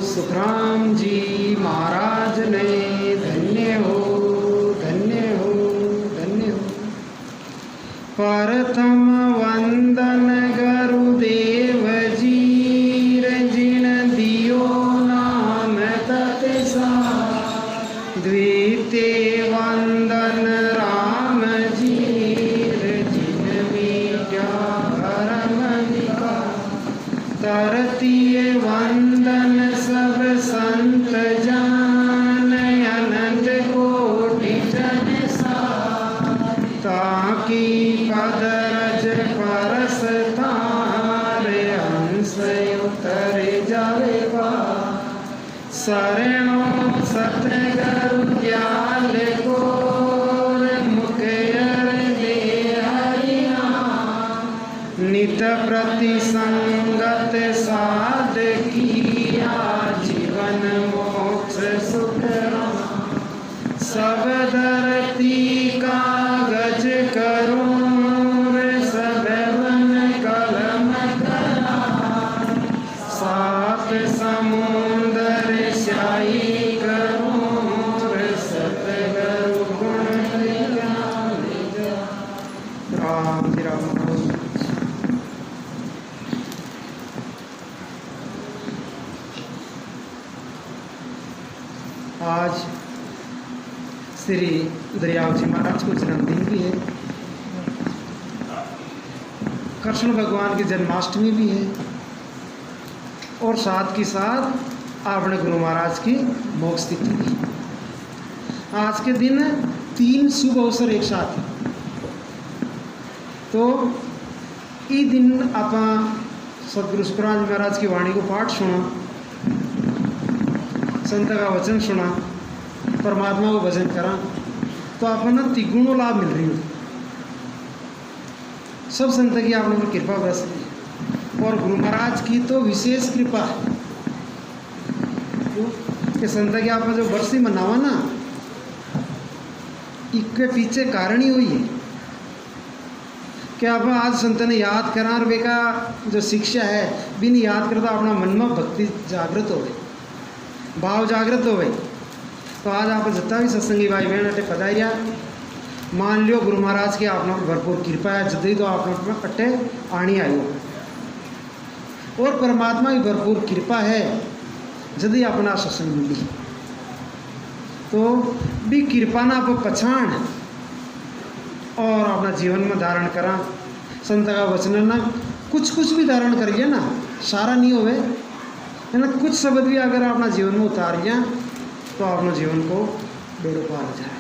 सुखराम जी महाराज ने धन्य हो धन्य हो धन्य हो। प्रथम वंदन गुरुदेव जी जिन दियो नाम तत्सा। द्वितीय वंदन राम जी जिन विद्या धर्म निका। तृतीय वंदन सब संत जान अनंत कोटि जन सा। ताकि पद रज परस तारे हंस उतर जावे बा। शरणो सतगुरु ज्ञान को मुख दे हरिया। नित प्रति संगत साध किया जीवन मोक्ष सुख। सब धरती कागज करूं सब वन कलम करा। सात समुंदर स्याही करूं सतगुरु गुण राम जी राम। आज श्री दरियाव जी महाराज को जन्मदिन भी है। कृष्ण भगवान की जन्माष्टमी भी है और साथ के साथ अपने गुरु महाराज की मोक्ष तिथि भी। आज के दिन 3 शुभ अवसर एक साथ है। तो ये दिन आप सदगुरु सुखराम महाराज की वाणी को पाठ सुना, संत का वचन सुना, परमात्मा को भजन करा तो आपने तिगुणों लाभ मिल रही हो। सब संत की आपने पर कृपा बरस रही और गुरु महाराज की तो विशेष कृपा है कि संत की आपने जो बरसी मनावा ना, इसके पीछे कारण ही हुई है कि आप आज संत ने याद करा और वे का जो शिक्षा है बिन याद करता अपना मन में भक्ति जागृत हो गई, भाव जागृत हो गई। तो आज आप जितना भी सत्संगी भाई बहन अटे पधारिया, मान लियो गुरु महाराज की आप भरपूर कृपा है। जल्दी तो आप अट्टे आनी आयो और परमात्मा की भरपूर कृपा है जल्दी अपना सत्संग मिली। तो भी कृपा ना आप पछाण और अपना जीवन में धारण करा। संत का वचन ना कुछ कुछ भी धारण करिए ना, सारा नहीं होवे है ना। कुछ शब्द भी अगर अपना जीवन में उतारिए तो अपने जीवन को बेड़ो पार हो जाए।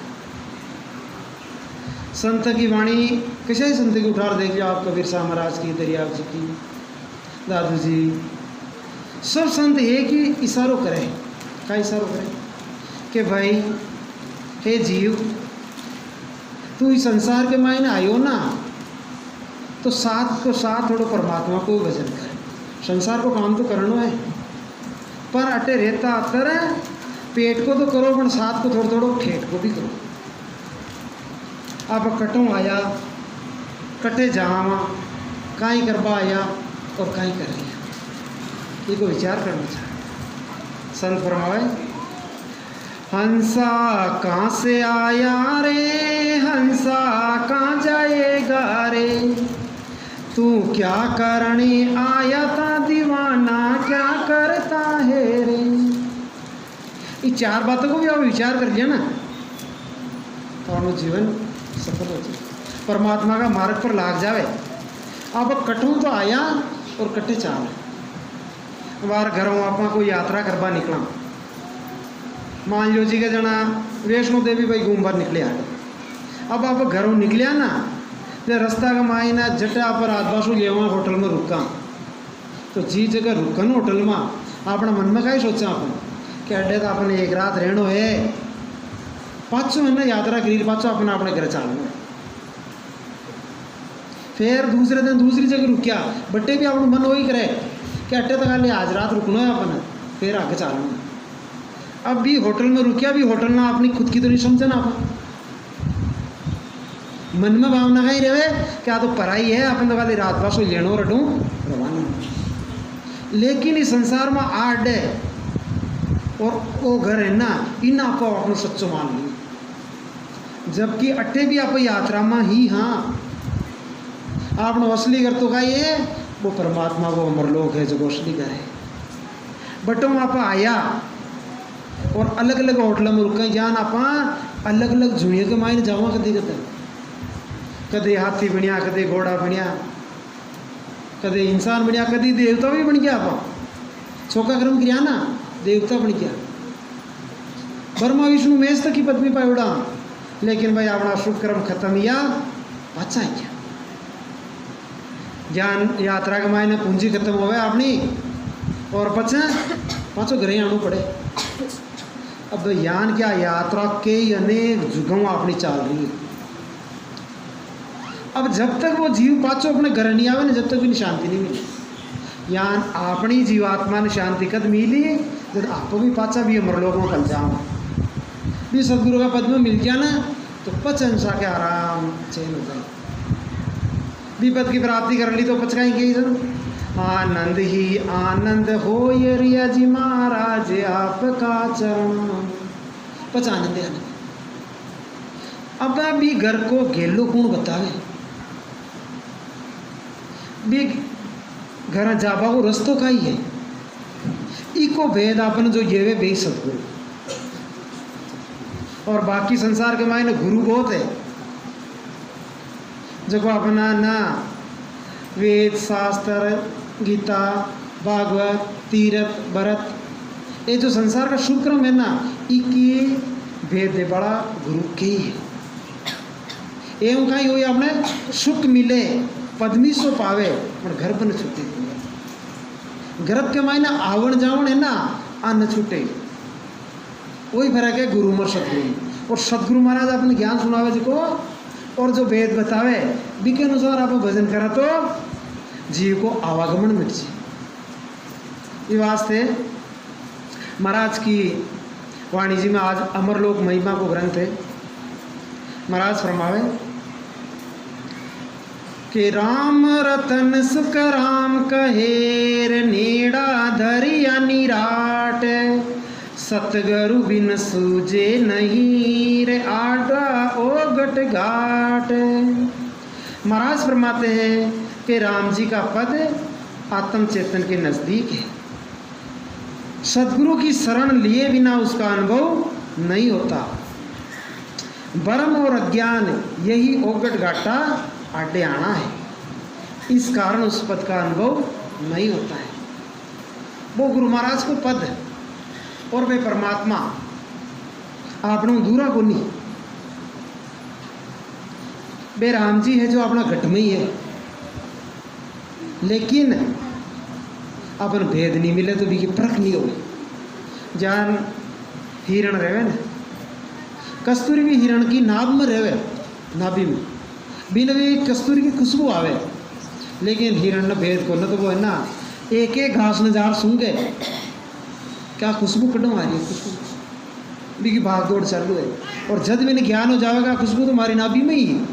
संत की वाणी किसी संत की उठार देख लिया आप, कबीर साहब महाराज की, दरियाव जी की, दादू जी, सब संत एक ही इशारों करे। क्या इशारों करे कि भाई हे जीव, तू इस संसार के मायने आयो ना तो साथ को साथ थोड़ा परमात्मा को भजन कर। संसार को काम तो करना है पर अटे रहता अतर पेट को तो करो पर साथ को थोड़ा थोड़ा ठेठ को भी करो। अब कटों आया कटे जावा काई करबा आया और काई कर लिया, ये को विचार करना चाहिए। संत फरमावे हंसा कहाँ से आया रे, हंसा कहाँ जाएगा रे। तू क्या करने आया था दीवाना, क्या करता है रे। ये 4 बातों को भी आप विचार कर लिया ना तो आपका जीवन सफल हो जाए, परमात्मा का मार्ग पर लाग जावे। अब कटूँ तो आया और कटे चाल। बार घरों आप कोई यात्रा करवा निकला, मान लो जी के जना वैष्णो देवी भाई घूमबार निकले आ। अब आप घरों निकलिया ना तो रास्ता का मायना जटा पर आदबासु लेवा होटल में रुका तो जी जगह रुकन होटल में अपना मन में क्या सोचा अपन कि अड्डे तो अपने एक रात रहनो है, पाँचों महीना यात्रा करी, पाँचों अपना अपने घर चालना। फिर दूसरे दिन दूसरी जगह रुकिया, बट्टे भी अपना मन वही करे कि अट्टे तक खाली आज रात रुकना है अपन, फिर आगे चलना। अब भी होटल में रुकिया, भी होटल ना अपनी खुद की तो नहीं समझे ना अपन, मन में भावना का ही रहे क्या तो पढ़ाई है अपन तो खाली रात पास लेनो रटूँ रवाना। लेकिन इस संसार में आड है और वो घर है ना इन आप अपनो सच्चो मान ली, जबकि अट्ठे भी आप यात्रा में ही हाँ आपने असली घर तो का ये वो परमात्मा वो अमरलोक है जो असली घर है। बटों आप आया और अलग अलग होटलों में रुके जान आप अलग अलग जुनिया के मायने जावा कदी कदे हाथी बनिया, कदे घोड़ा बनिया, कदे इंसान बनिया, कदी देवता भी बन गया। आप छोका कर्म किया ना देवता बन गया, ब्रह्मा विष्णु महेश तक की पदवी पाई उड़ा, लेकिन भाई अपना शुभ कर्म खत्म या अच्छा है क्या ज्ञान यात्रा के मायने पूंजी खत्म हो गया अपनी और पाँचों घरे आना पड़े। अब यान क्या यात्रा के अनेक जुगों अपनी चाल रही है। अब जब तक वो जीव पाँचों अपने घर नहीं आवे ना जब तक भी शांति नहीं मिली। यान अपनी जीवात्मा ने शांति कद मिली जब आपको भी पाचा भी अमरलोक में कल जाओ भी सदगुरु का पद में मिल गया ना तो पचहंसा के आराम चैन हो जाए। विपद की प्राप्ति कर ली तो पचकाएंगे सब। आनंद ही आनंद हो ये रिया जी महाराज आपका चरण पच आनंद आनंद। अब भी घर को गेलो कौन बतावे भी घर जाबा को रस्तो का ही है। इको भेद अपन जो ये वे बे सदगुरु और बाकी संसार के मायने गुरु बहुत है जो अपना ना वेद शास्त्र गीता भागवत तीर्थ भरत ये जो संसार का शुक्रम है ना इकी भेद बड़ा गुरु के ही है। एवं कहीं हो अपने सुख मिले पद्मी सो पावे और घर पर न छूटे। गर्भ के मायने आवण जावण है ना आ न छूटे। वही फर्क है गुरु और सदगुरु। और सदगुरु महाराज अपने ज्ञान सुनावे जी को और जो वेद बतावे बी के अनुसार आप भजन करा तो जीव को आवागमन मिट जाए। ये वास्ते महाराज की वाणी जी में आज अमरलोक महिमा को ग्रंथ है। महाराज फरमावे कि राम रतन सुख राम कहेर नेड़ा धरिया निराट सतगुरु बिन सूझे नहीं रे आडा ओ गट घाट। महाराज फरमाते हैं कि राम जी का पद आत्म चेतन के नज़दीक है। सदगुरु की शरण लिए बिना उसका अनुभव नहीं होता। भ्रम और अज्ञान यही ओगट घाटा आडे आना है। इस कारण उस पद का अनुभव नहीं होता है। वो गुरु महाराज को पद और वे परमात्मा आपनों दूरा को नहीं। बे राम जी है जो अपना घट में ही है, लेकिन अपन भेद नहीं मिले तो भी परख नहीं हो। जान हिरण रहे ना कस्तूरी भी हिरण की नाभ में रहे नाभि में बिन भी कस्तूरी की खुशबू आवे, लेकिन हिरण न भेद को न तो वो है ना एक एक घास नजार सूंघे क्या खुशबू कटो आ रही है। खुशबू भी की भाग दौड़ चालू है और जब मैंने ज्ञान हो जाएगा खुशबू तो हमारी नाभि में ही है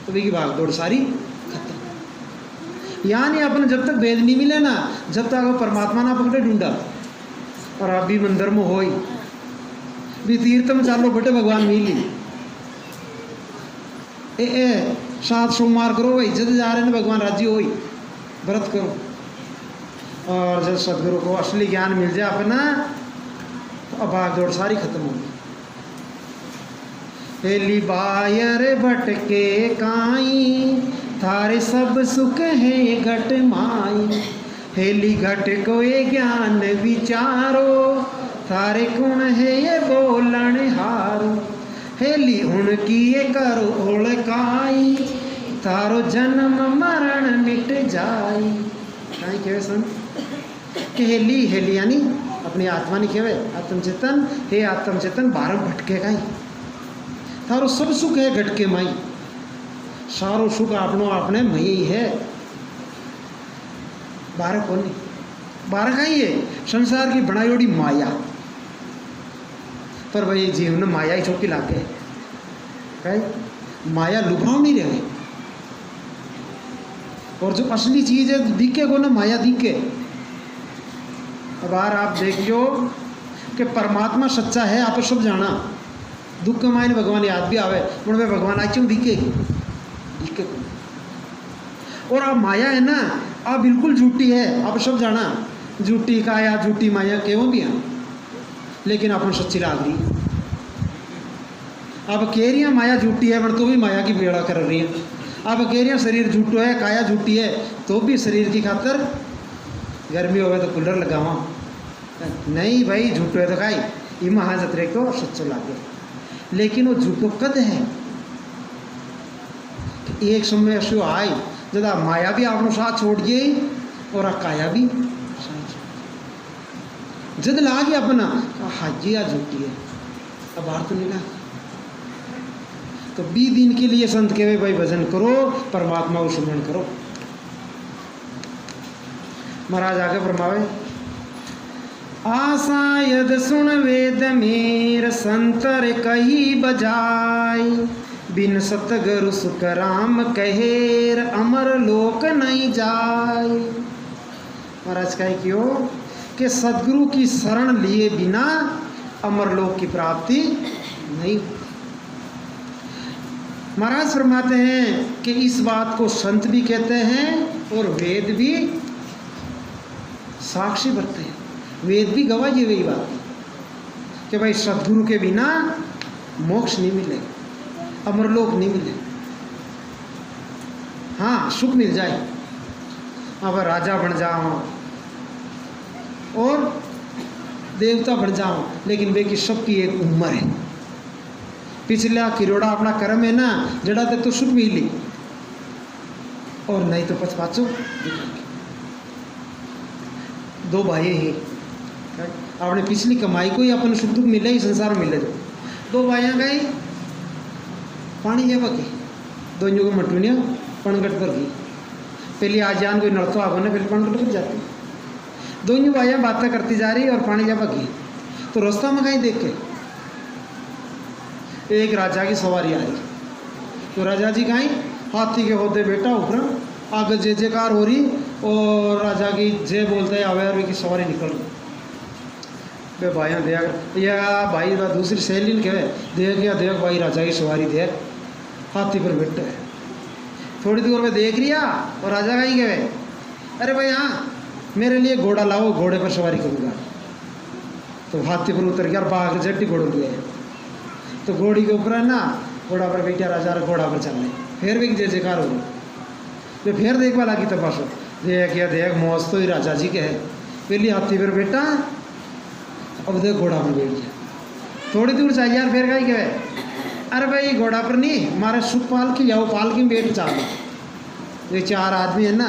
तो भी की भाग दौड़ सारी खत्म। यानी अपन जब तक भेद नहीं मिले ना जब तक वो परमात्मा ना पकड़े ढूंढा। और आप भी मंदिर में हो भी तीर्थ में चालो बटे भगवान मिली ए सात सोमवार करो भाई जब जा रहे हैं भगवान राजी हो व्रत करो। और जब सदगुरु को असली ज्ञान मिल जाए अपना तो अब भाग दौड़ सारी खत्म होगी। हेली बायर भटके काई थारे सब सुख है घट माई। हेली घट को ये ज्ञान विचारो थारे कौन है ये बोलन हारो। हेली हुन की ये करो ओळकाई थारो जन्म मरण मिट जाई। काई कहे सन कि हेली हेली यानी अपनी आत्मा नहीं कहे आत्मचेतन हे आत्मचेतन बारह भटके काई थारो सब सुख है घटके माई। सारो सुख आपनो आपने मई ही है बारह को नहीं। बारह का ही है संसार की बनाई ओडी माया पर वही जीव ने माया ही चौकी लागे कहे माया लुभाव नहीं रहे। और जो असली चीज है दिखे को ना माया दिखे। अब बार आप देखियो कि परमात्मा सच्चा है आप सब जाना। दुख के मायने भगवान याद भी आवे उन में भगवान आज क्यों दिखे। और अब माया है ना अब बिल्कुल झूठी है आप सब जाना। झूठी काया झूठी माया क्यों भी हैं लेकिन अपन सच्ची लाग रही। अब कह रही माया झूठी है पर तो भी माया की बेड़ा कर रही है। अब कह रही शरीर झूठो है काया झूठी है तो भी शरीर की खातर गर्मी हो तो कूलर लगावा। नहीं भाई झूठो है तो खाई ये महाजतरे को सच्चो लागे। लेकिन वो झूठो कद है कि एक समय ऐसे आए जदा माया भी आपनो साथ छोड़ गई और काया भी जद लागे अपना हाजी आ झूठी है अब बाहर तो नहीं लागे। तो 20 दिन के लिए संत कहे भाई भजन करो परमात्मा को स्मरण करो। महाराज आगे फरमावे आशा यद सुन वेद मेर संतर कही बजाय बिन सतगुरु सुख राम कहेर अमर लोक नहीं जाय। महाराज कहे क्यों कि सदगुरु की शरण लिए बिना अमर लोक की प्राप्ति नहीं। महाराज फरमाते हैं कि इस बात को संत भी कहते हैं और वेद भी साक्षी भरते हैं। वेद भी गवाह ये वही बात कि भाई सदगुरु के बिना मोक्ष नहीं मिलेगा अमरलोक नहीं मिलेगा। हाँ सुख मिल जाए अब राजा बन जाओ और देवता बन जाओ लेकिन वे की सबकी एक उम्र है। पिछला किरोड़ा अपना कर्म है ना जड़ा तक तो सुख मिली और नहीं तो पछपाचो। दो भाई हैं अपने पिछली कमाई को ही अपन सुख दुख मिले ही संसार में मिले। दो भाइयाँ गए पानी जब की दोनों को मटूनिया पनगट पर गई। पहले आज जान कोई नड़तो आगो ने पहले पनगट पर जाती। दोनों भाइयाँ बातें करती जा रही और पानी जब गई तो रास्ता में कहीं देख के एक राजा की सवारी आ रही। तो राजा जी कहीं हाथी के होते बेटा ऊपर आगे जय जयकार हो रही और राजा की जय बोलते हैं अवेयर की सवारी निकल गई। वे भाइयों देख या भाई दूसरी सहेली कहे देख या देख भाई राजा की सवारी देख हाथी पर बैठे है। थोड़ी दूर में देख रिया और राजा का ही कहे अरे भाई हाँ मेरे लिए घोड़ा लाओ घोड़े पर सवारी करूँगा। तो हाथी पर उतर गया और बाघ जट्टी घोड़ो लिया है। तो घोड़ी के ऊपर है ना घोड़ा पर बैठा राजा घोड़ा पर चलने फिर भी जय जयकार हो रही। वे फिर देखवा लगी तबाशो देख या देख मौज तो ही राजा जी के है। पहली हाथी पर बैठा अब देख घोड़ा पर बैठ गया। थोड़ी दूर चाहिए यार फिर कहीं कहे अरे भाई घोड़ा पर नहीं हमारे सुख पालकी जाओ पालकी में बैठ जाओ। ये 4 आदमी है ना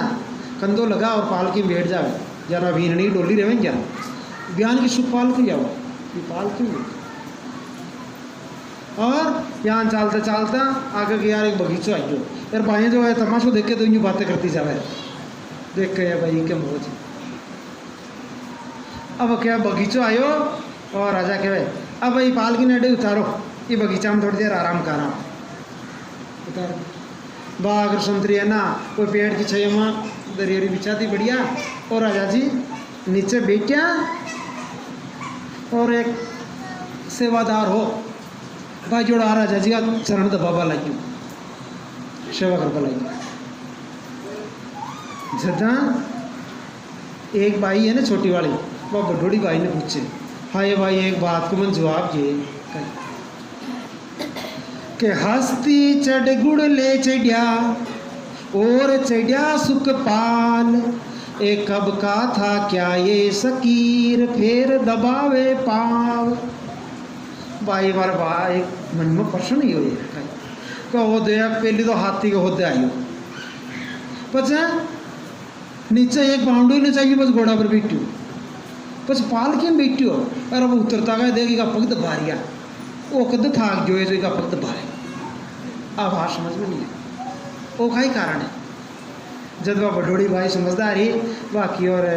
कंधो लगा और पालकी में बैठ जाओ जरा भीननी डोली रहें क्या बयान की सुख पालकी जाओ ये पालकी में। और यहाँ चलते चलता आगे के यार एक बगीचा आइयो यार भाई जो है तमाशो देख के तो यूँ बातें करती जावे देख के भाई क्या मौज। अब क्या बगीचो आयो और राजा कहे अब भाई पालकी नेडे उतारो ये बगीचा में थोड़ी देर आराम करा। उतार बाघ संतरी है ना कोई पेड़ की छाया में दरियरी बिछाती बढ़िया और राजा जी नीचे बैठा और एक सेवादार हो भाई जोड़ा राजा जी का चरण दबावा लगी सेवा करवा लगी। जदा एक भाई है ना छोटी वाली वह बड़ोड़ी भाई ने पूछे हाय भाई एक बात को मन जवाब ये कि हस्ती चढ़ गुड़ ले चढ़िया और चढ़िया सुख पाल एक कब का था क्या ये सकीर फिर दबावे पाव। भाई बार भाई मन में प्रश्न ही हो हो देख पहली तो हाथी के होते आइयो पचा नीचे एक बाउंड्री ने चाहिए बस घोड़ा पर बैठी बस पालकी में बैठी हो अरे वो उतरता गया देखेगा पग दबारिया वो कद थाक जो है पग दबारे। अब हाँ समझ में नहीं है वो का ही कारण है। जब वह बडोड़ी भाई समझदार ही बाकी और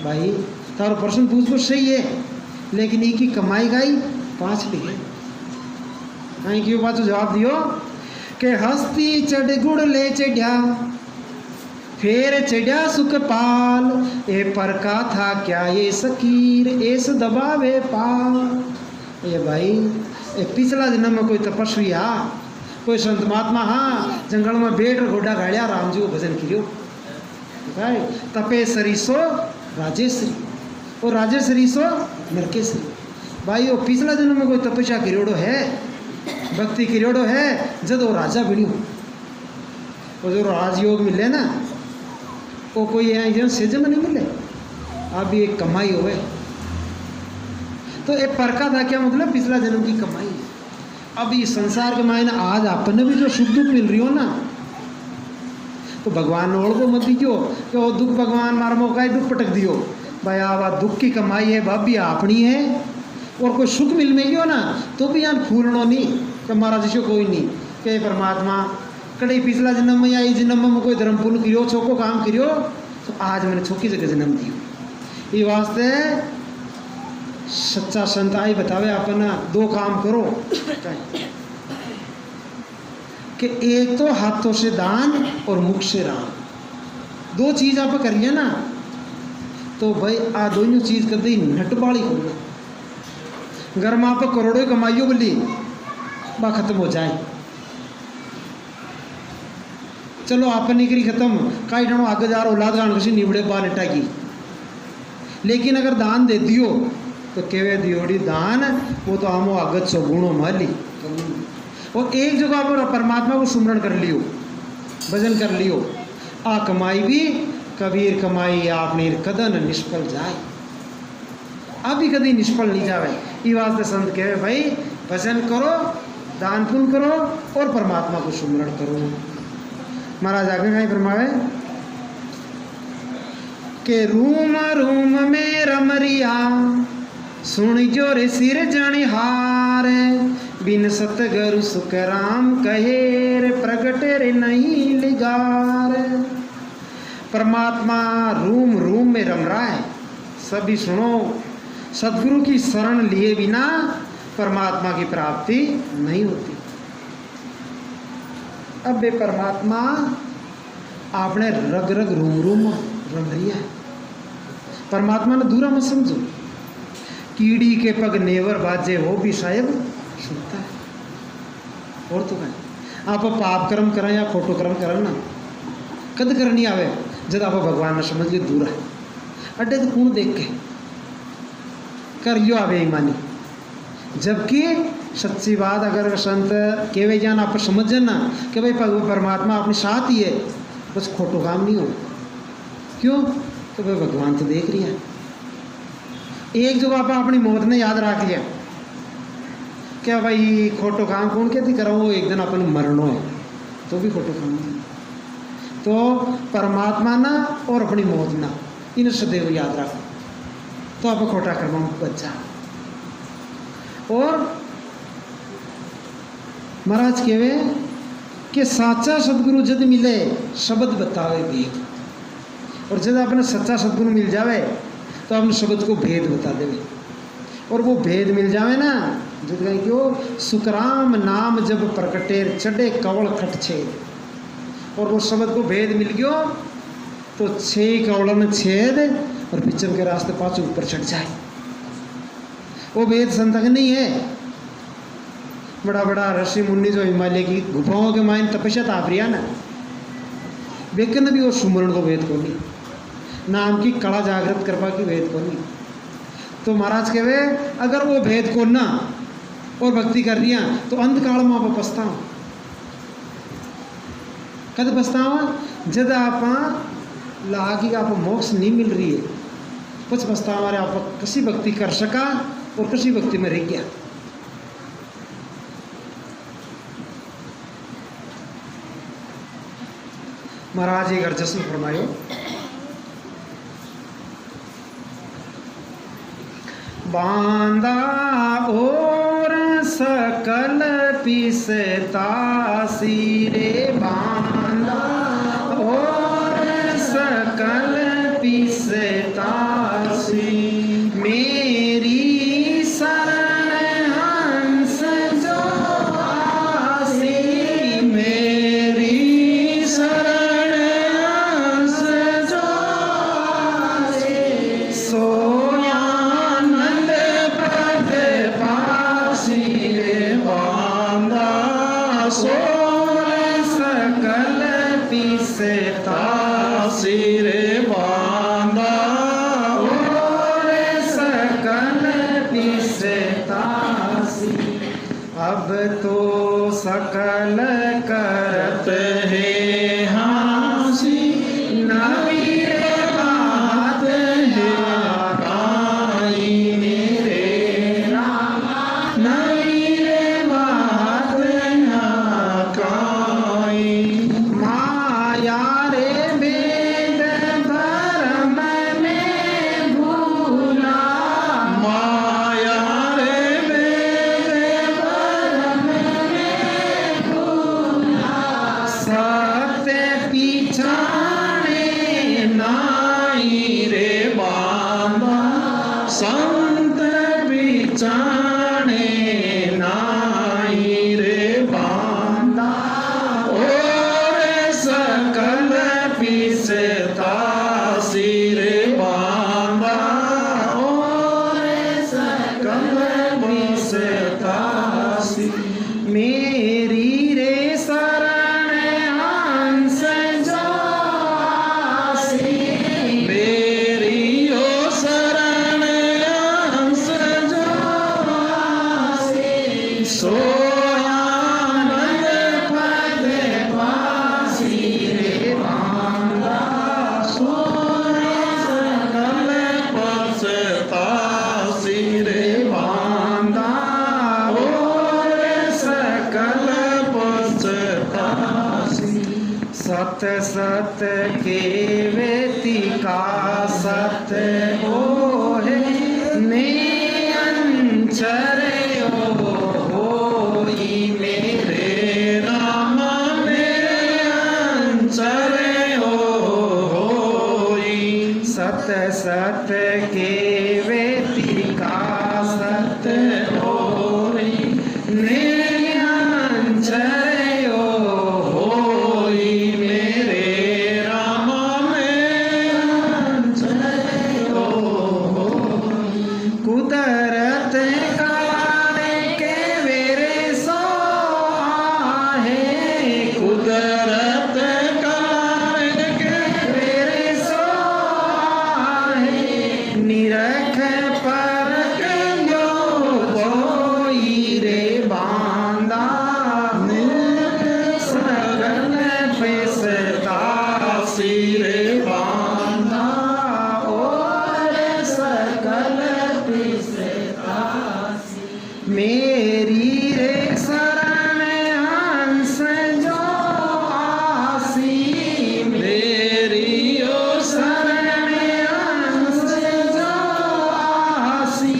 भाई तारो प्रश्न पूछ सही है लेकिन एक ही कमाई गई 5 लिखे आई क्यों बात जवाब दियो कि हस्ती चढ़ गुड़ ले चढ़िया फेर चढ़ा सुखपाल, ए पर का था क्या ये सकीर, ऐस दबावे पाल। ये भाई ए पिछला जन्म में कोई तपस्वी हा, कोई संत महात्मा हाँ, जंगल में बैठ घोड़ा गाड़िया राम जी को भजन करियो। तपे सरीसो राजेश्वरी और राजेश्वरी सो नरकेश्वरी। भाई वो पिछला जन्म में कोई तपस्या करियोड़ो है, भक्ति करियोड़ो है, जब वो राजा बनियो, वो जो राजयोग मिले ना, वो कोई यहाँ सेजन में नहीं मिले, अब ये कमाई होवे। तो ये परका था क्या मतलब, पिछला जन्म की कमाई। अब ये संसार के मायने आज आपने भी जो सुख दुख मिल रही हो ना, तो भगवान ओढ़ को मत दीजियो कि वो दुख भगवान मार मौका है दुख पटक दियो। भाई आप दुख की कमाई है, भाभी अपनी है। और कोई सुख मिल में गयो ना, तो भी यहाँ फूलनो नहीं कि हमारा जिसको कोई नहीं कि परमात्मा कड़ी पिछला जन्म में या इस जन्म में कोई धर्म पुण्य करियो, छोको काम करियो, तो आज मैंने छोकी जगह जन्म दियो। ये वास्ते सच्चा संत आई बतावे अपना दो काम करो कि एक तो हाथों से दान और मुख से राम, दो चीज आप करिए ना, तो भाई आ दोनों चीज कर दी नटबाड़ी करना। घर में आप करोड़ों कमाइयो बोली बा खत्म हो जाए, चलो आप निकरी खत्म, कई जनो आगे जा रहा औलाद गान कसी निबड़े बा नटा की। लेकिन अगर दान दे दियो तो केवे दियोड़ी दान, वो तो आमो आगत सो गुणों माली। और एक जगह पर परमात्मा को सुमरण कर लियो, भजन कर लियो, आ कमाई भी कबीर कमाई आपने कदन निष्फल जाए, अभी कभी निष्फल नहीं जावे। ये वास्ते संत कहे भाई भजन करो, दान पुण्य करो और परमात्मा को सुमरण करो। महाराज आगे कहीं फरमावे के रूम रूम में रमरिया सुन जो रे सिर जनिहार, बिन सतगुरु सुख राम कहे रे प्रगट रे नहीं लिगार। परमात्मा रूम रूम में रम रहा है, सभी सुनो, सदगुरु की शरण लिए बिना परमात्मा की प्राप्ति नहीं होती। अब बे परमात्मा आपने रग रग रूम रूम रम रिया है। परमात्मा ने दूरा मत समझो, कीड़ी के पग नेवर बाजे वो भी शायद सुनता है। और तो क्या आप पाप कर्म करें या खोटो कर्म करें ना, कद करनी आवे जब आप भगवान ने समझ लियो दूरा अड्डे तो कौन देख के कर लियो आवे ईमानी। जबकि सच्ची बात अगर संत केवे जान आप समझ ना कि भाई परमात्मा अपने साथ ही है, बस खोटो काम नहीं हो। क्यों? तो भाई भगवान तो देख रही है। एक जगह आप अपनी मौत ने याद रख लिया क्या भाई खोटो काम कौन कहती करो, वो एक दिन अपन मरनो है, तो भी खोटो काम नहीं। तो परमात्मा ना और अपनी मौत ना, इन सदैव याद रखो, तो आप खोटा कर्म बच जा। और महाराज कहवे कि साचा सदगुरु जद मिले शब्द बतावे भेद, और जब अपने सच्चा सदगुरु मिल जावे तो अपने शब्द को भेद बता देवे। और वो भेद मिल जावे ना, जब कहें क्यों सुखराम नाम जब प्रकटेर चढ़े कवल खट छेद, और वो शब्द को भेद मिल गयो तो 6 कवलन छेद और पिछल के रास्ते पाँच ऊपर चढ़ जाए। वो भेद संतक नहीं है। बड़ा बड़ा ऋषि मुनि जो हिमालय की गुफाओं के मायन तपस्या तापरिया ना, लेकिन भी वो सुमरण को भेद को नहीं, नाम की कला जागृत करवा की भेद को नहीं। तो महाराज कहे अगर वो भेद को ना और भक्ति कर रही तो अंत काल में आप पछताओ। कद पछताओ? जब आप लागी आप मोक्ष नहीं मिल रही है, कुछ पछतावा रे आप कसी भक्ति कर सका और कसी भक्ति में रह गया। महाराज एक अर्जस्व फरमायो, बांदा और सकल पिसता सिरे, बांदा और सकल पिसता सी, मेरी शरण हंस जो आसी, मेरी शरण हंस अब तो सकल करत है हासी, नवी रे बात है आई मेरे राम, नवी रे बात है काई। माया रे वेद धर्म में भूला, माया रे वेद धर्म में भूला, सत्य पिछाने नाई रे बाबा, संत पिछाने नाई रे बांदा, और सकल पिसता सिर बांदा, और सकल पिसता सिर। मेरी रे शरण हंस जो आसी, मेरी ओ शरण हंस जो आसी, सोयानंद पद पासी रे बांदा, सोया सकल पछतासी रे बांदा, और सकल पछतासी। सत सत के वेति का सत हो है, ने अंचर होई मेरे राम, मेरे अंचर होई। सत सत के वेति का सत होई, ने अंचर होई मेरे राम, मेरे अंचर होई। कुदरत काले के वेरे सो आहे, कुदरत काले के वेरे सो आहे, निरख परख जो कोई रे बांदा, निरख सकल पिसता सिर बांदा, और सकल पिसता। मेरी रे शरण हंस जो आसी, मेरी ओ शरण हंस जो आसी,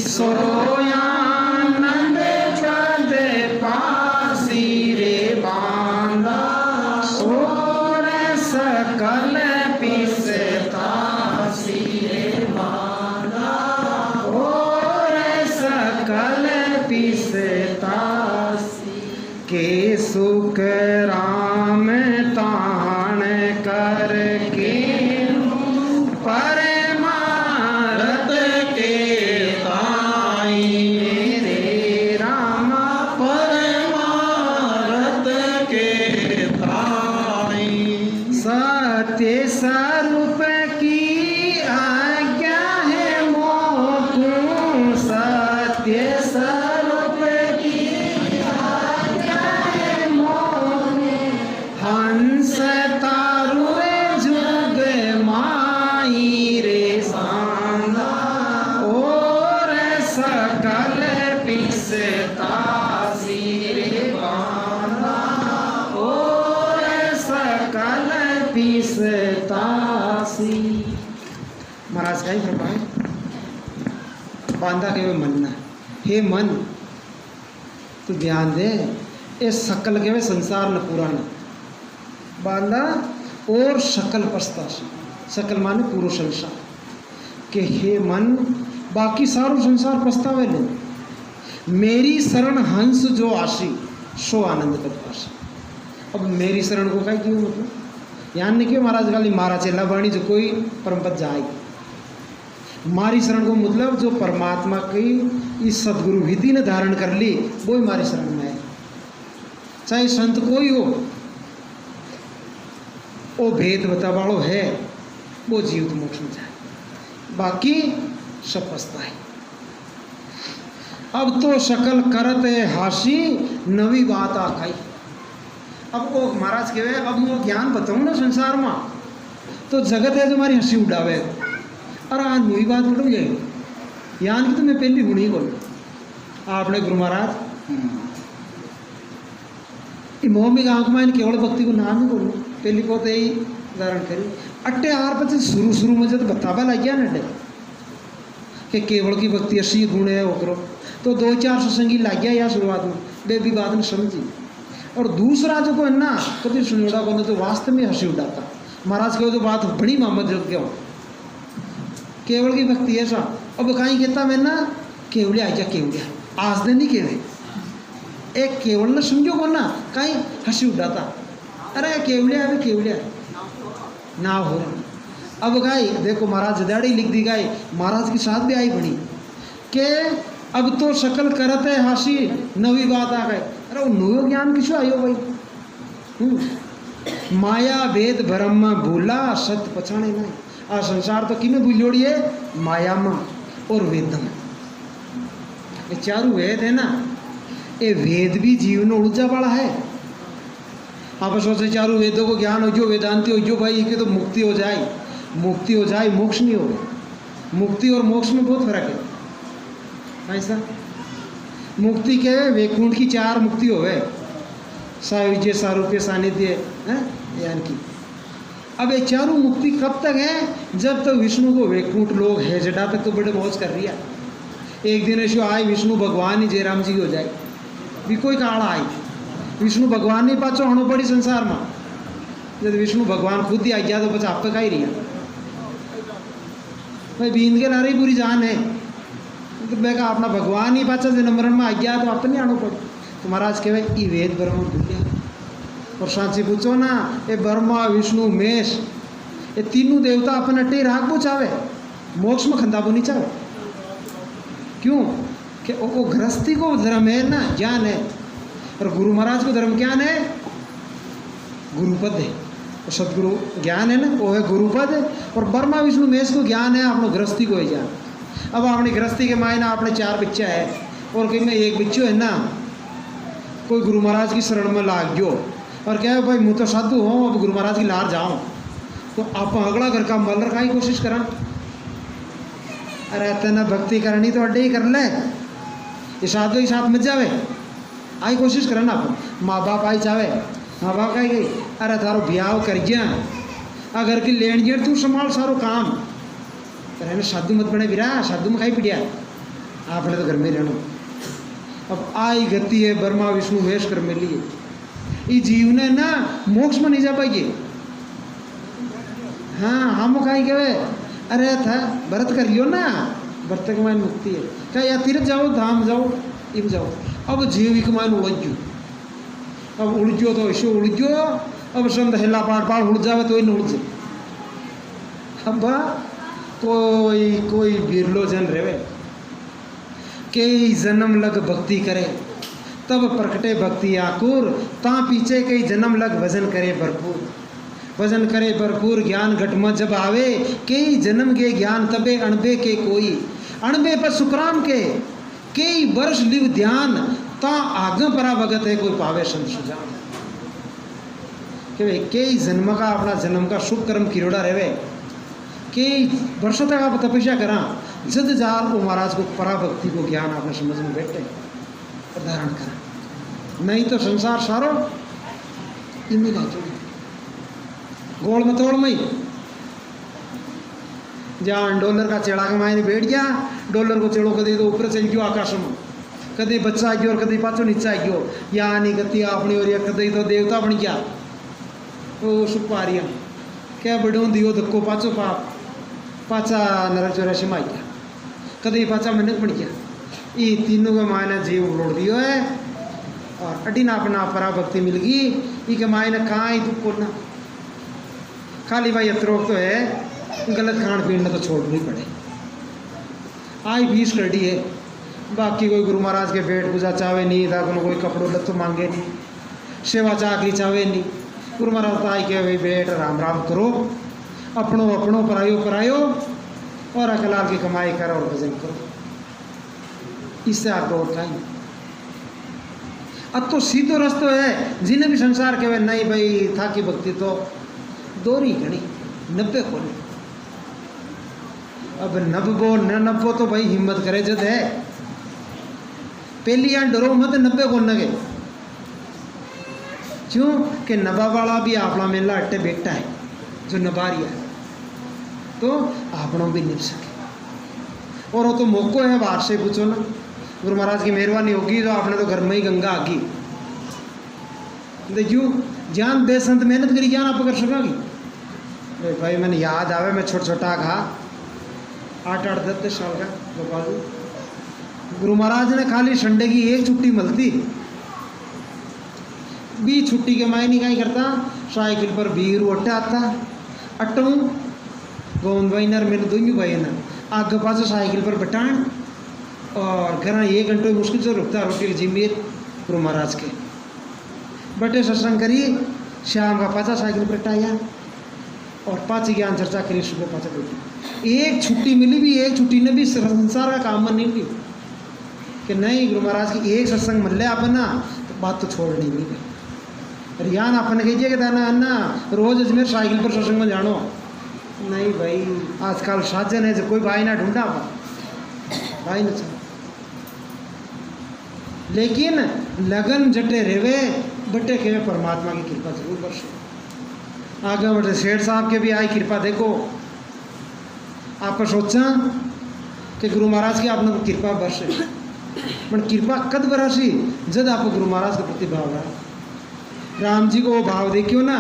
सोयानंद पद पासी रे बांदा, और सकल पिसता सिरे बांदा, और सकल पिसता। के सुख राम तान करके परमारथ के ताई मेरे राम, परमारथ के ताई। सत्य स्वरूप की आज्ञा है मोकू, सत्य स्वरूप की आज्ञा है मोकू, हंस तारु जुग माई रे सांदा, और सकल पिसता सिरे बांदा, और सकल पिसता सी। महाराज का ही कृपा है। बांधा के वे मन ना, हे मन तू ध्यान दे, ये सकल के वे संसार न पुराना बांधा, और सकल पछता सी। सकल माने पूरो संसार के, हे मन बाकी सारो संसार पछतावे ले, मेरी शरण हंस जो आशी सो आनंद कर पासी। अब मेरी शरण को क्या क्यों मतलब यान नहीं क्यों महाराज गाली मारा चेला वाणी जो कोई परम पद जाएगी। मारी शरण को मतलब जो परमात्मा की इस सदगुरु विधि ने धारण कर ली वो ही मारी शरण में है। चाहे संत कोई हो, वो भेद बतावाड़ो है, वो जीवित मोक्ष में जाए, बाकी सब पछता है। अब तो शकल करत है हासी नवी बात आखाई। अब वो महाराज कहे अब मैं ज्ञान बताऊँ ना संसार में तो जगत है जो हमारी हंसी उड़ावे। अरे आज वही बात उड़ जाएगी यान की तो मैं पहली गुणी बोल आपने गुरु महाराज मोहम्मी गाँव में केवल भक्ति को नाम ही बोलूँ पहली बात यही धारण करी अट्टे आर पचे शुरू में जब बतावा लग गया ना कि केवल की भक्ति 80 गुण है वो करो तो 2-4 सत्संगी लग गया या शुरुआत में बेबी बात ने समझी। और दूसरा जो को है ना कभी सुनियोड़ा को तो वास्तव में हंसी उड़ाता महाराज कहो तो बात बड़ी मोहम्मद जग गया केवल की भक्ति ऐसा अब कहीं कहता मैं ना केवलिया आजा केवलिया आज दिन नहीं केवे एक केवल ना समझो को ना कहीं हंसी उड़ाता अरे केवलिया अभी केवलिया ना हो रहा। अब गाय देखो महाराज जदाड़ी लिख दी गाय महाराज की साथ भी आई बनी के अब तो शकल करत है हासी नवी बात आ गए। अरे वो नयो ज्ञान किसो आयो भाई माया भेद भरम में भूला सत्य पछाणे नहीं। आ संसार तो किमें भूलोड़ी है माया में और वेद में। ये चारों वेद है ना ये वेद भी जीवन उलझा वाला है। आप सोचे चारों वेदों को ज्ञान हो जो वेदांति हो जो भाई कि तो मुक्ति हो जाए मोक्ष नहीं हो। मुक्ति और मोक्ष में बहुत फर्क है ऐसा। मुक्ति के वैकुंठ की 4 मुक्ति हो गए सायुज्य सारूप्य सानिध्य यानी कि अब ये चारों मुक्ति कब तक है जब तक विष्णु को वैकुंठ लोग है जटा तक तो बड़े मौज कर रही है। एक दिन ऐसे आए विष्णु भगवान ही जयराम जी हो जाए भी कोई काड़ा आई विष्णु भगवान नहीं पाचो हणो पड़ी संसार में जब विष्णु भगवान खुद ही आ गया तो बचा आप तक ही रही भाई बींद के नारे पूरी जान है तो मैं कहा अपना भगवान ही पाचा जनमरण में आ गया तो अपने आनो पड़े तो महाराज कहे ई वेद ब्रह्म भूलिया। और सांची पूछो ना ये ब्रह्मा विष्णु महेश ये तीनों देवता अपन अट्टे राग को चावे मोक्ष में खंदा नहीं चाहे क्यों कि वो गृहस्थी को धर्म है ना ज्ञान है और गुरु महाराज को धर्म ज्ञान है गुरुपद है और सदगुरु ज्ञान है ना वो है गुरुपद है। और ब्रह्मा विष्णु महेश को ज्ञान है अपने गृहस्थी को है ज्ञान। अब अपनी गृहस्थी के मायने अपने 4 बच्चा है और कहीं में एक बच्चों है ना कोई गुरु महाराज की शरण में लाग गयो और क्या भाई मुँह तो साधु हूँ अब गुरु महाराज की लार जाऊँ तो आप अगला घर का मल रखा ही कोशिश करा। अरे तेना भक्ति करनी तो अड्डे ही कर ले ये साधु ही साथ मत जावे आई कोशिश करा ना आप माँ बाप आई चावे माँ बाप आई गई अरे थारो ब्याह कर गया अगर की लेन जेड़ तू संभाल सारो काम अरे साधु मत बने बिरा साधु में खाई पिटिया आपने तो घर में रहना। अब आई गति है ब्रह्मा विष्णु महेश कर में लिए ये जीव ने ना मोक्ष में नहीं जा पाएगी। हाँ हम कहीं कहे अरे था व्रत कर लियो ना व्रत के मान मुक्ति है क्या या तीर्थ जाओ धाम जाओ इब जाओ। अब जीव के मान उलझो अब उलझो तो ऐसे उलझो अब संत हिला पाड़ उड़ जावे तो उलझे। अब कोई बिरलो जन रहे कई जन्म लग भक्ति करे तब प्रकटे भक्ति आकुर ता पीछे कई जन्म लग भजन करे भरपूर ज्ञान घट में जब आवे कई जन्म के ज्ञान तबे अणबे के कोई अणबे पर सुकराम के कई वर्ष लिव ध्यान ता आगे परा भगत है कोई पावे संत सुजान। कई जन्म का अपना जन्म का शुभ कर्म किरोड़ा रहे कई वर्षों तक आप तपस्या करा जद जार को महाराज को पराभक्ति को ज्ञान आपने समझ में बैठे और धारण करा नहीं तो संसार सारो इनमें गोल मतोड़ में जहाँ डॉलर का चेड़ा के मायने बैठ गया डॉलर को चेड़ो कभी तो ऊपर चल गयो आकाश में कभी बच्चा आ गयो और कभी पाचो नीचा आ गयो या नहीं गति अपनी और या कभी तो देवता बन गया वो सुपारिया क्या बड़ों दियो धक्को पाचो पाप पाचा नरक चौरासी में आ गया कभी पाचा मिनट बन गया ये तीनों के मायने जीव उड़ दियो है और अडी ना अपना पराभक्ति मिल गई ये के मायने कहाँ ही दुख करना खाली भाई अतरोक तो है गलत खान पीन तो छोड़नी पड़े आई फीस कर दी है बाकी कोई गुरु महाराज के पेट पूजा चावे नहीं था कोई कपड़ों लत्तो मांगे नहीं सेवा चाकरी चावे नहीं गुरु महाराज तो आई के भाई बेट राम राम करो अपनों अपनों परायो परायो और अकलाल की कमाई करो और भजन करो इससे आगे और कहीं अब तो सीधो रास्ता है। जिन्हें भी संसार कहे नहीं भाई था कि भक्ति तो दोरी घड़ी 90 को नहीं। अब 90 न 90 तो भाई हिम्मत करे जद है पहली यहाँ डरो मत 90 को न गए क्यों कि नबा वाला भी आपला मेला अट्टे बेटा है जो नबारिया है तो आपनों भी निभ सके। और वो तो मौको है बाहर से पूछो ना, गुरु महाराज की मेहरबानी होगी तो आपने तो घर में ही गंगा आगी देखियो जान दे संत मेहनत करी जान आप कर सकोगी। भाई मैंने याद आवे मैं छोटा छोटा था 8-8 10 साल का गोपाल गुरु महाराज ने खाली संडे की एक छुट्टी मिलती भी छुट्टी के मायने क्या करता साइकिल पर बीर ओटे आता अटू गोविंद भाई नर मेरे दोनों भाई ना आगे पास साइकिल पर बटान और घर 1 घंटे मुश्किल से रुकता रोटी की जिम्मेर गुरु महाराज के बटे सत्संग करी शाम का पाचा साइकिल पर टाया और पाची ज्ञान चर्चा करी सुबह पाचा बैठी। एक छुट्टी मिली भी एक छुट्टी ने भी संसार का काम में नहीं ली कि नहीं गुरु महाराज की एक सत्संग मिल अपन ना तो बात तो छोड़नी नहीं गई। रियान अपन कहिए कि ना अन्ना रोज अजमेर साइकिल पर सत्संग में जानो नहीं भाई आजकल साजन है जो कोई भाई ना ढूंढा भाई न चल लेकिन लगन जटे रेवे बटे के परमात्मा की कृपा जरूर बरसे। आगे बटे सेठ साहब के भी आई कृपा देखो आप सोचा कि गुरु महाराज की आपने कृपा बरसे पर कृपा कद बरसी जब आप गुरु महाराज के प्रति भाव रहा राम जी को वो भाव देखियो ना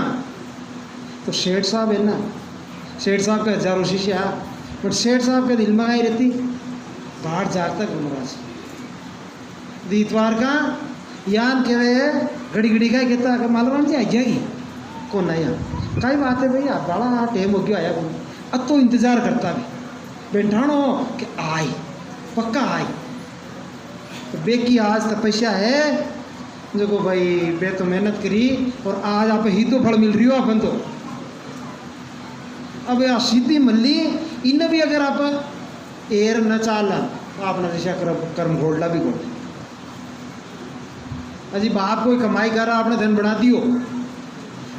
तो सेठ साहब है ना सेठ साहब के हजारों शिष्य है बट सेठ साहब के दिल में आई रहती बाहर जाता गुरु महाराज दीतवार का यान कह रहे घड़ी घड़ी का कहता है मालराम जी आ जाएगी कौन आया कई बात है भाई आप बड़ा टेम हो गया आया कौन अब तो इंतजार करता भी बैठानो कि आई पक्का आई तो बे की आज तपस्या है जो को भाई बे तो मेहनत करी और आज आप ही तो फल मिल रही हो अपन तो अब यह सीधी मल्ली इन भी अगर आप एर न चाला तो आपने दिशा कर्म घोड़ला भी घोड़ अजी बाप कोई कमाई कर रहा आपने धन बढ़ा दियो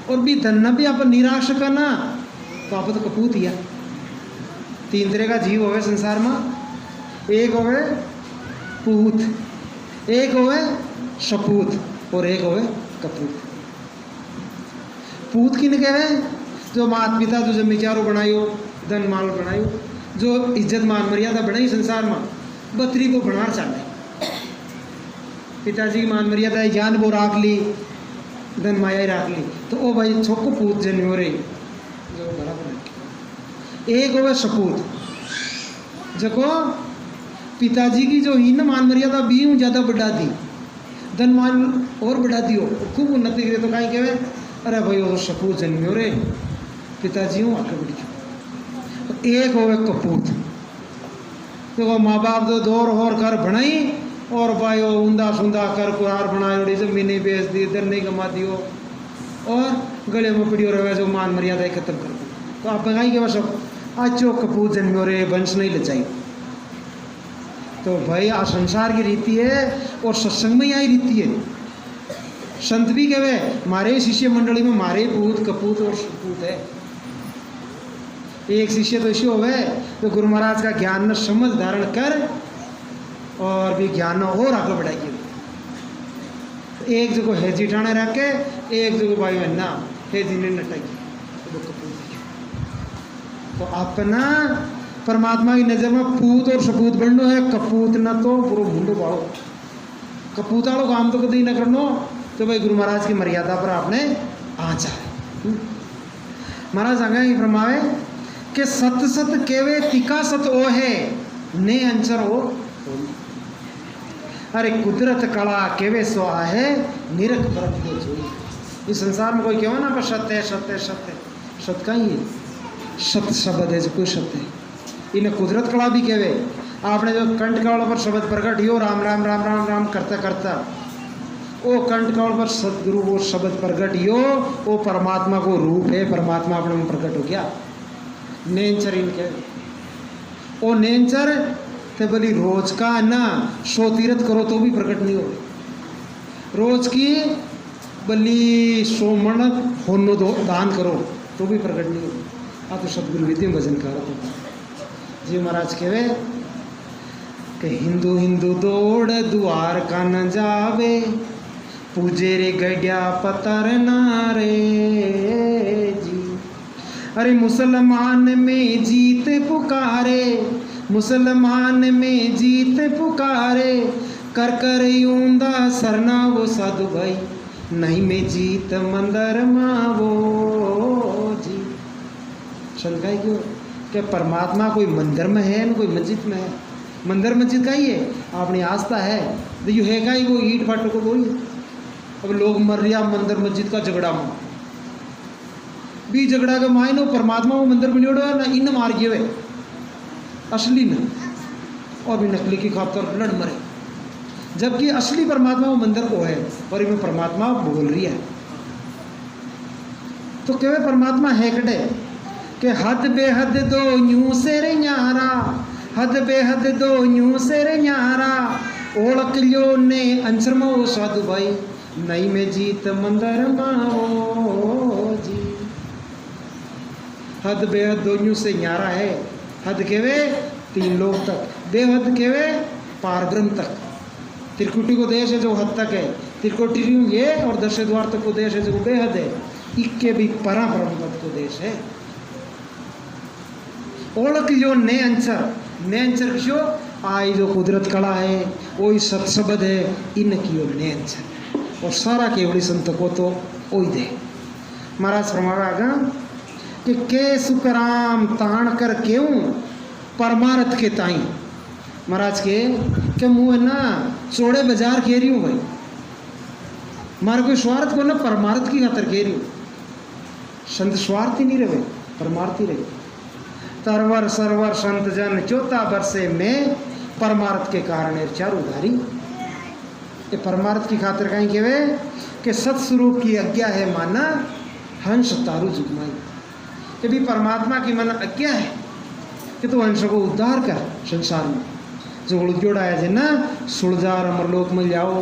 और भी धन न भी आप निराश करना तो आप तो कपूत ही 3 तरह का जीव होवे संसार में एक होवे पूत एक होवे सपूत और एक होवे कपूत। पूत किन कहे जो माता पिता जो जमीचारो बनायो धन माल बनायो जो इज्जत मान मर्यादा बनाई संसार में बतरी को बना चाहे पिताजी की मान मर्यादा ज्ञान वो राख ली धन माया ही राख ली तो ओ भाई छोको पूत जन्म हो रही जो बराबर एक होवे सपूत जको पिताजी की जो हीन मान मर्यादा भी ज़्यादा बढ़ा दी धन मान और बढ़ा दियो खूब उन्नति करे तो कहीं कहे अरे भाई वो सपूत जन्म हो रहे पिताजी हूँ आगे बढ़ी तो एक होवे कपूत देखो माँ बाप तो दौर और घर बनाई और भाई वो ऊंधा सूंधा कर कुरार बनाई जमीनें बेच दी दर नहीं कमा दियो और गले में पड़ी रहे जो मान मर्यादा खत्म कर दी तो आप कहीं के बस अच्छो कपूत जन्म रे वंश नहीं लचाई तो भाई आ संसार की रीति है और सत्संग में यही रीति है। संत भी कहे मारे शिष्य मंडली में मारे पूत कपूत और सपूत है। एक शिष्य तो ऐसे हो गए तो गुरु महाराज का ज्ञान न समझ धारण कर और भी ज्ञान और आगे बढ़ाइए। एक जगह है जिठाने रख के एक जगह भाई ना है जिन्हें नटाइए तो अपना परमात्मा की नज़र में पूत और सपूत बनना है कपूत न तो पूरा मुंडो बाड़ो कपूत वालों काम तो कभी न करनो तो भाई गुरु महाराज की मर्यादा पर आपने आँचा है। महाराज आगे फरमावे कि सत सत केवे तिका सत ओ है ने अंचर हो अरे कुदरत कला केवे सो आहे निरख परत के जोई। इस संसार में कोई कहो ना पर सत्य सत्य सत्य सत्य का ही है सत्य शब्द है जो कोई सत्य है इन्हें कुदरत कला भी कहे। आपने जो कंठ कौल पर शब्द प्रकट हो राम राम राम राम राम करता करता वो कंठ कौल पर सदगुरु वो शब्द प्रकट हो वो परमात्मा को रूप है परमात्मा अपने में प्रकट हो गया। नेंचर इनके वो नेंचर तो बोली रोज का ना 100 तीर्थ करो तो भी प्रकट नहीं हो, रोज की बली 100 मण होनो दान करो तो भी प्रकट नहीं हो। आ तो सदगुरु विद्या भजन कर जी महाराज कहे कि हिंदू हिंदू दौड़ द्वार का न जावे, पूजे रे गड्या पतर नारे जी। अरे मुसलमान में जीत पुकारे, मुसलमान में जीत पुकारे, कर कर यूंदा सरना वो साधु भाई, नहीं में जीत मंदिर मावो जी। शंका क्यों कि परमात्मा कोई मंदिर में है न कोई मस्जिद में है। मंदिर मस्जिद का ही है, अपनी आस्था है तो यू है का ही वो ईट फाट को बोली। अब लोग मर रिया मंदिर मस्जिद का झगड़ा में भी, झगड़ा के मायनो परमात्मा वो मंदिर बनियोड़ो है ना, इन मार गए असली न, और भी नकली की खातर लड़ मरे, जबकि असली परमात्मा वो मंदिर को है और इनमें परमात्मा बोल रही है। तो कहे परमात्मा है कटे कि हद बेहद दो न्यू से रे न्यारा, हद बेहद दो न्यू से रे न्यारा, ओळख लियो ने अंसर मो साधु भाई, नहीं में जीत मंदिर माओ जी। हद बेहद दो न्यू से न्यारा है। हद केवे 3 लोग तक, बेहद केवे पारब्रह्म तक। त्रिकुटी को देश है जो हद तक है, त्रिकुटी ये और 10 द्वार तक को देश है जो बेहद है, इक्के भी परा ब्रह्म पद को देश है। ओळख लियो ने अंसर क्यों आई जो कुदरत कला है वही सत्सबद है, इन कियो ने अंसर और सारा केवली संत को तो ओई दे। महाराज फरमावेगा कि के सुकराम ताण कर क्यों परमारथ के ताई। महाराज के मुँह ना चौड़े बाजार कह रही हूँ भाई, मारे कोई स्वार्थ को ना परमार्थ की खातर कह रही हूँ। संत स्वार्थी नहीं रहे, परमार्थी रहे। तरवर सरवर संत जन चौथा बरसे में परमार्थ के कारण चार उधारी। ये परमार्थ की खातिर कहीं केवे कि सत्स्वरूप की आज्ञा है माना हंस तारू जुगमाई, कि भी परमात्मा की मन आज्ञा है कि तू हंस को उद्धार कर संसार में जो उड़जोड़ा है ना सुलझार अमरलोक में जाओ।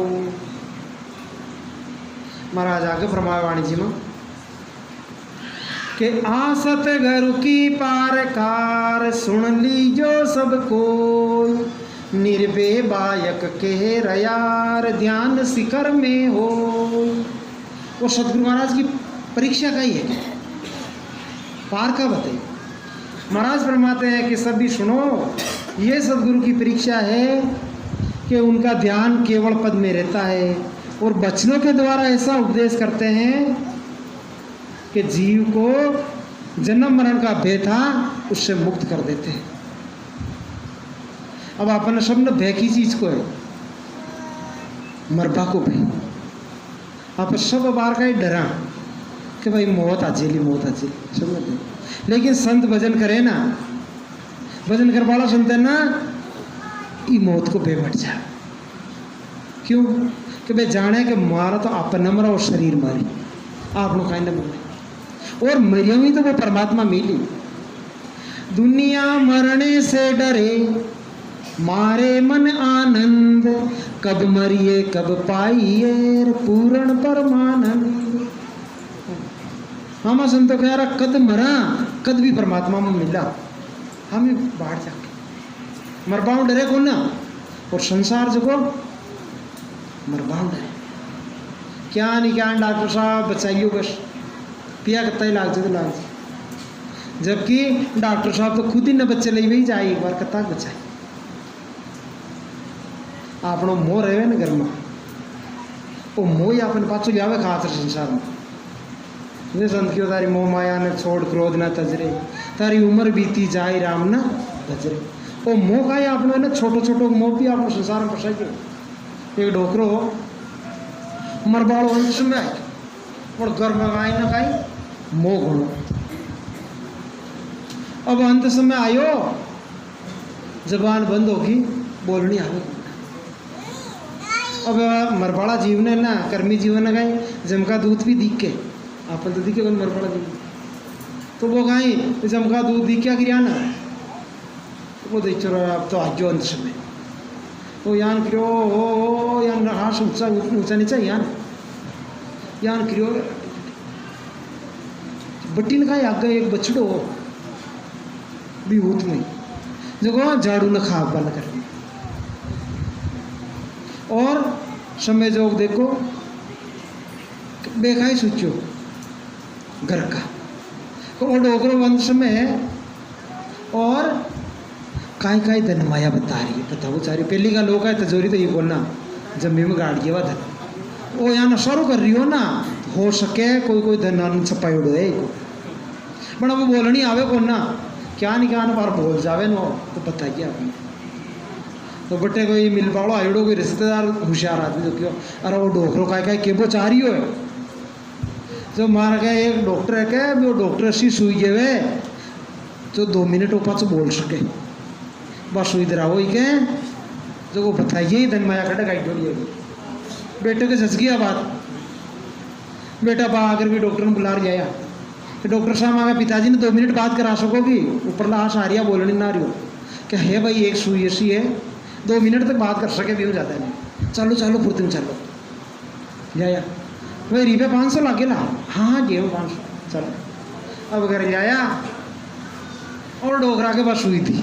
महाराज आगे फरमावाणी जी में कि आसत घर की पार कार, सुन लीजो सब कोई, निर्भे बायक के रयार, ध्यान शिखर में हो। वो सदगुरु महाराज की परीक्षा का ही है, पार का बताइए। महाराज फरमाते हैं कि सभी सुनो, ये सदगुरु की परीक्षा है कि उनका ध्यान केवल पद में रहता है और वचनों के द्वारा ऐसा उपदेश करते हैं कि जीव को जन्म मरण का भय था उससे मुक्त कर देते हैं। अब अपन सब ने भय की चीज को है, मरबा को भय। आप सब बार का ही डरा कि भाई मौत आजेली मौत आजेली समझते। लेकिन संत भजन करे ना, भजन कर वाला संत है ना, ई मौत को भय बैठ जा। क्यों कि भाई जाने के मारा तो आप न मरा और शरीर मारी, आप लोग कहीं न मरे और मरियो ही तो वो परमात्मा मिली। दुनिया मरने से डरे मारे मन आनंद, कब मरिए कब पाइए पूर्ण परमानंद। हम संतो कह रहा कद मरा कद भी परमात्मा में मिला, हमें बाहर जाके मरबाऊ डरे को ना, और संसार जो को मरबाऊ डरे क्या नहीं क्या डॉक्टर साहब बचाइयो बस पिया कत्ता ही लाग जाए तो लाग जाए, जबकि डॉक्टर साहब तो खुद ही न बच्चे ले भी जाए एक बार कत्ता बचाए। आपनो मोह रहे ना घर में, वो मोह ही अपन पाछो जावे खातर संसार में। वे संत क्यों तारी मोह माया ने छोड़ क्रोध न तजरे, तारी उम्र बीती जाए राम न भजरे। वो मोह का ही आपने ना छोटो छोटो मोह भी आपने संसार में फंसाई। एक डोकरो मरबाड़ो अंश में आए और घर में आए ना कहीं मोह घणो। अब अंत समय आयो, जबान बंद होगी, बोलनी आ गई। अब मरबाड़ा जीवन है ना, कर्मी जीवन है कहीं जमका दूध भी दिख के आपन तो दिखे मरबाड़ा जीवन, तो वो कहीं जमका दूध दिख क्या गिरा ना, वो देख चलो अब तो आज जो अंत समय वो यान क्रियो यान हाथ ऊंचा ऊंचा नीचा यान क्रियो बट्टी का आगे एक बछड़ो भी ऊत में जो झाड़ू न खा बल कर और समय जोग देखो बेखाई सोचो घर का और डोकरो बंद समय और काई काई धन माया बता रही है बताओ सारी पहली का लोग है तजोरी तो ये बोलना जमीन में गाड़ गया धन वो यहाँ ना शुरू कर रही हो ना हो सके कोई कोई धन छपाई उड़ो है बड़ा वो बोलनी आवे को ना क्या नहीं क्या ना बार बोल जावे नो तो बताइए आपने तो बटे कोई मिल पाड़ो आयोडो कोई रिश्तेदार होशियार आदमी तो क्यों अरे वो डोकरो काय केबो चाह रही हो जो मार गया एक डॉक्टर है क्या वो डॉक्टर ऐसी सुई गए वे जो 2 मिनट ऊपर से बोल सके बस सुई दे रहा हो क्या जो वो बताइए ही धन माया कटे गाइड जोड़ी बेटे के सच गया बात बेटा बा अगर भी डॉक्टर ने बुला रही आया तो डॉक्टर साहब आगे पिताजी ने 2 मिनट बात करा सकोगी ऊपर लाश आ रही है बोलने ना रही हो क्या है भाई एक सुई ऐसी है 2 मिनट तक बात कर सके भी हो जाता है चलो चलो फुर्ती में चलो जाया भाई रिपे 500 लागे ला हाँ जी 500 चलो अब घर जाया और डोगरा के पास सुई थी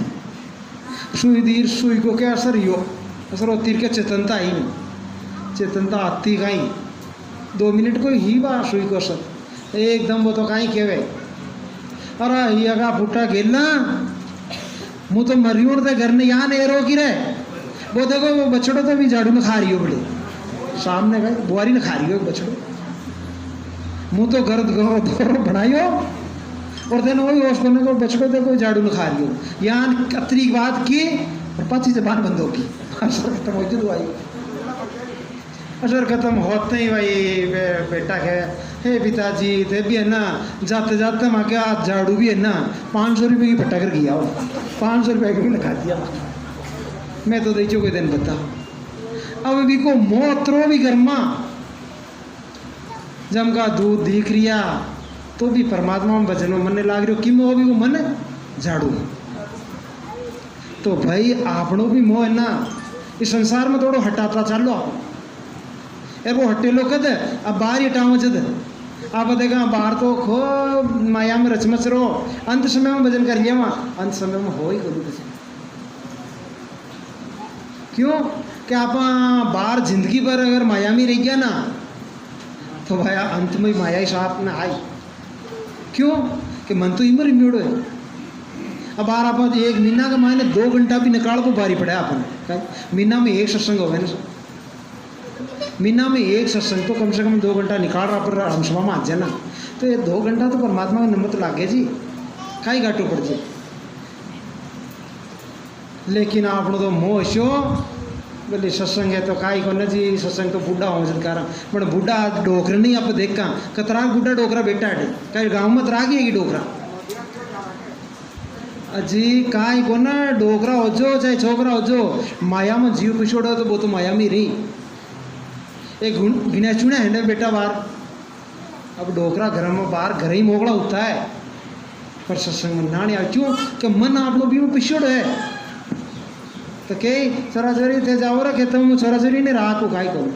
सुई को क्या असर ही हो असर होती क्या चेतनता ही नहीं चेतनता आती कहीं 2 मिनट को ही बा सुई को असर एकदम वो तो कहीं केवे अरे ये का फुटा गेलना मुँह तो मरियो थे घर ने यहाँ नहीं रोकी रहे वो देखो वो बछड़ो तो भी झाड़ू में खा रही हो बड़े सामने गए बुआरी ने खा रही हो बछड़ो मुँह तो घर बनाइयो और देन वही होश करने को बछड़ो देखो झाड़ू में खा रही हो यहाँ अतरी बात की और 25 जबान बंद होगी असर खत्म हो जो आई असर खत्म होते ही भाई बेटा है हे पिताजी थे भी है ना जाते जाते माँ क्या झाड़ू भी है ना 500 रुपये की फटा कर गया हो 500 रुपये की लगा दिया मैं तो देखो कोई दिन बता अब भी को मोत्रो भी गर्मा जम का दूध दिख रिया तो भी परमात्मा में भजन में मन लाग रही हो कि मोह भी वो मन झाड़ू तो भाई आपनो भी मोह है ना इस संसार में थोड़ा हटाता चालो आप वो हटे लो कद अब बाहर हटाओ जद आप देखा बाहर तो खो माया में रचमच रो अंत समय में भजन करिए वहाँ अंत समय में हो ही कभी भजन क्यों कि आप बाहर जिंदगी भर अगर माया में रह गया ना तो भाई अंत में माया ही साथ में आई क्यों कि मन तो इमर इम्यूडो है अब बाहर आप 1 महीना का मायने 2 घंटा भी निकाल को बारी पड़ा अपन महीना में 1 सत्संग हो गया ना महीना में 1 सत्संग तो कम से कम 2 घंटा निकाल रहा पर हम सभा में आ जाना तो ये 2 घंटा तो परमात्मा का नंबर तो लाग गया जी काई घाटो पड़ जाए लेकिन आपने तो मोह शो बोले सत्संग है तो काई को न जी सत्संग तो बूढ़ा हो जद कारण बट बूढ़ा डोकरा नहीं आप देखा कतरा बूढ़ा डोकरा बेटा है कहीं गाँव में तरा गई डोकरा अजी काई को न डोकरा हो जो चाहे छोकरा हो जो माया में जीव पिछोड़ो तो वो तो माया में रही एक गिना चुना है ना बेटा बाहर अब डोकरा घर में बाहर घर ही मोगड़ा होता है पर सत्संग में ना नहीं आ क्यों कि मन आप लोग भी पिछोड़ है तो कई चराचरी थे जाओ रे खेतों में चराचरी ने रात को खाई करो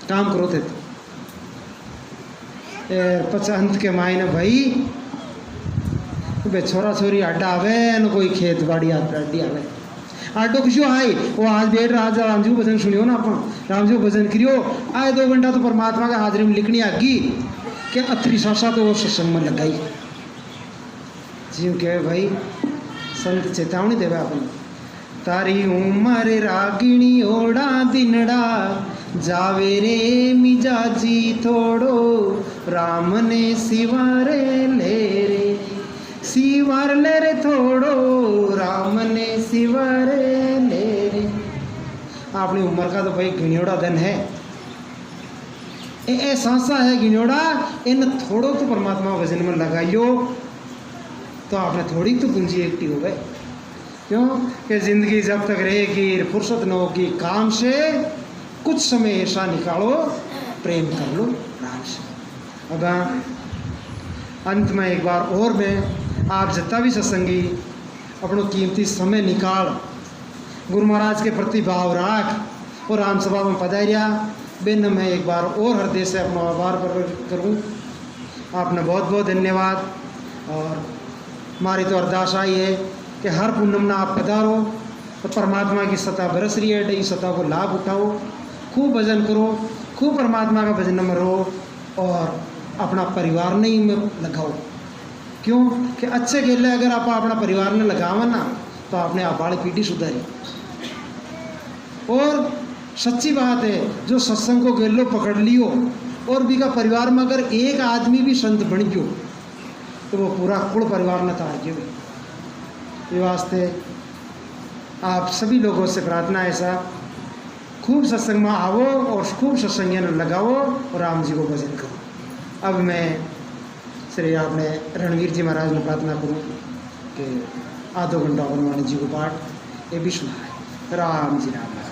काम करो थे पचंत के मायने भाई छोरा छोरी आटा आवे न कोई खेत बाड़ी आड्डी आवे आटो खुशी आई वो आज बेट राजा रामजी भजन सुनियो ना आप रामजी भजन करियो आए 2 घंटा तो परमात्मा के हाजिरी में लिखनी आगी कि अथरी सासा तो वो सत्संग में लगाई जीव के भाई संत चेतावनी देवे अपन तारी उमर रागिणी ओड़ा दिनड़ा जावे रे मिजाजी थोड़ो राम ने सिवारे ले रे सिवार ले रे थोड़ो राम ने सिवारे ले रे अपनी उम्र का तो भाई गिणियोड़ा दिन है ए सांसा है गिणियोड़ा इन थोड़ो तो परमात्मा भजन में लगाइयो तो आपने थोड़ी तो पूंजी एक्टिव हो गए क्यों कि ज़िंदगी जब तक रहेगी फुर्सत न होगी काम से कुछ समय ऐसा निकालो प्रेम कर लो राम से। अब अंत में एक बार और मैं आप जितना भी सत्संगी अपनो कीमती समय निकाल गुरु महाराज के प्रति भाव राख और राम सभा में पधारिया। बेन मैं एक बार और हृदय से अपना आभार प्रकट करूँ। आपने बहुत बहुत धन्यवाद। और हमारी तो अरदास आई है कि हर पूनम ना आप पधारो तो परमात्मा की सत्ता बरस रही है, इस सत्ता को लाभ उठाओ, खूब भजन करो, खूब परमात्मा का भजन में रहो और अपना परिवार नहीं में लगाओ। क्यों कि अच्छे गेले अगर आप अपना परिवार ने लगावा ना तो आपने आप वाली पीढ़ी सुधारी। और सच्ची बात है, जो सत्संग को गेलो पकड़ लियो और भी का परिवार में अगर एक आदमी भी संत बन गयो तो वो पूरा कुल परिवार न तार गयो। ये वास्ते आप सभी लोगों से प्रार्थना है साहब, खूब सत्संग में आओ और खूब सत्संग लगाओ और राम जी को भजन करो। अब मैं श्री आपने रणवीर जी महाराज ने प्रार्थना करूँ कि आधो घंटा हनुमान जी को पाठ ये भी सुना है। राम जी राम।